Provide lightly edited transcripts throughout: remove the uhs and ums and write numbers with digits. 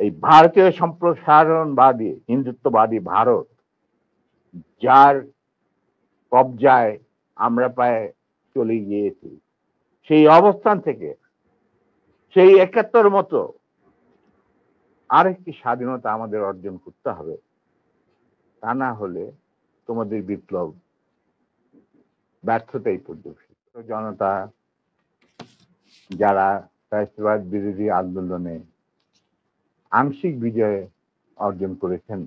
এই ভারতীয় সম্প্রসারণবাদী হিন্দুত্ববাদী ভারত, যার কবজায় আমরা প্রায় চলে গিয়েছি, সেই অবস্থান থেকে সেই ৭১ মতো আরেকটি স্বাধীনতা আমাদের অর্জন করতে হবে। তা না হলে তোমাদের বিপ্লব ব্যর্থতাই পর্যবেসিত। জনতা যারা ফ্যাসিবাদ বিরোধী আন্দোলনে আংশিক বিজয় অর্জন করেছেন,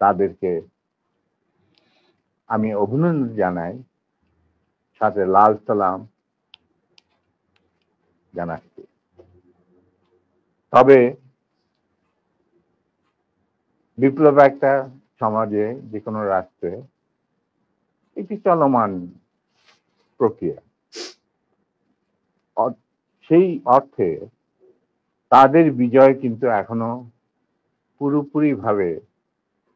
তাদেরকে আমি অভিনন্দন জানাই, সাথে লাল সালাম জানাচ্ছি। তবে বিপ্লব একটা সমাজে, যে কোনো রাষ্ট্রে একটি চলমান প্রক্রিয়া। সেই অর্থে তাদের বিজয় কিন্তু এখনো পুরোপুরি ভাবে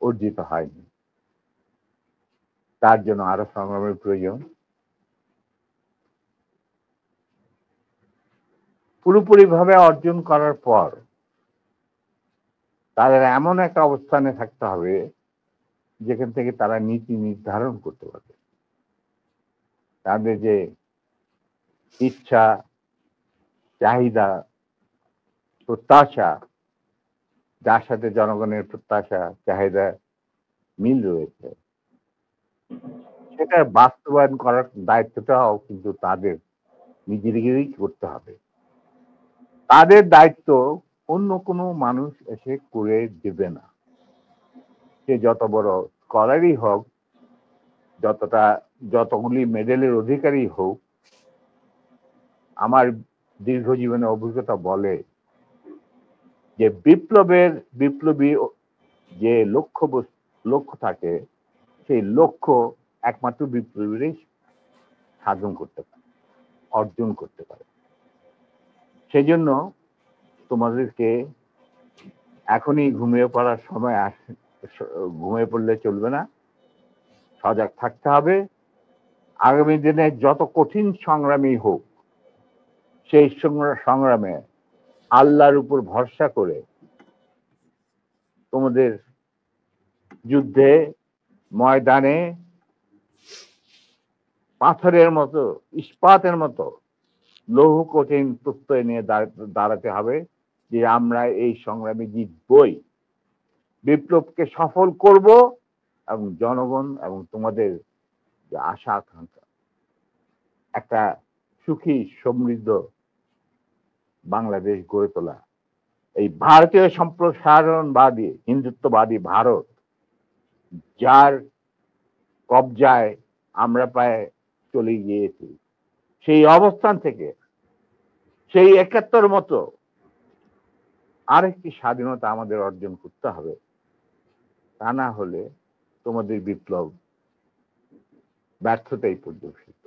অর্জিত হয়নি। তার জন্য আরো সংগ্রামের প্রয়োজন। পুরোপুরি ভাবে অর্জন করার পর তাদের এমন একটা অবস্থানে থাকতে হবে যেখান থেকে তারা নীতি নির্ধারণ করতে পারবে। তাদের যে ইচ্ছা, চাহিদা, প্রত্যাশা, যার সাথে জনগণের প্রত্যাশা চাহিদা মিল রয়েছে, সেটা বাস্তবায়ন করার দায়িত্বটাও কিন্তু তাদের নিজেদেরই করতে হবে। তাদের দায়িত্ব অন্য কোনো মানুষ এসে করে দেবে না। সে যত বড় স্কলারই হোক, যতগুলি মেডেলের অধিকারী হোক, আমার দীর্ঘ জীবনের অভিজ্ঞতা বলে যে বিপ্লবী যে লক্ষ্য থাকে, সেই লক্ষ্য একমাত্র বিপ্লবীরাই সাধন করতে পারে, অর্জন করতে পারে। সেজন্য তোমাদেরকে এখনই ঘুমিয়ে পড়ার সময় ঘুমিয়ে পড়লে চলবে না, সজাগ থাকতে হবে। আগামী দিনে যত কঠিন সংগ্রামই হোক, সেই সংগ্রামে আল্লাহর উপর ভরসা করে তোমাদের যুদ্ধে ময়দানে পাথরের মতো, ইস্পাতের মতো লৌহ কঠিন প্রত্যয় নিয়ে দাঁড়াতে হবে যে আমরা এই সংগ্রামে জিতবই, বিপ্লবকে সফল করব, এবং জনগণ এবং তোমাদের যে আশা আকাঙ্ক্ষা, একটা সুখী সমৃদ্ধ বাংলাদেশ গড়ে তোলা। এই ভারতীয় সম্প্রসারণবাদী হিন্দুত্ববাদী ভারত, যার কবজায় আমরা প্রায় চলে গিয়েছি, সেই অবস্থান থেকে সেই ৭১ মতো আরেকটি স্বাধীনতা আমাদের অর্জন করতে হবে। তা না হলে তোমাদের বিপ্লব ব্যর্থতাই পর্যবেসিত।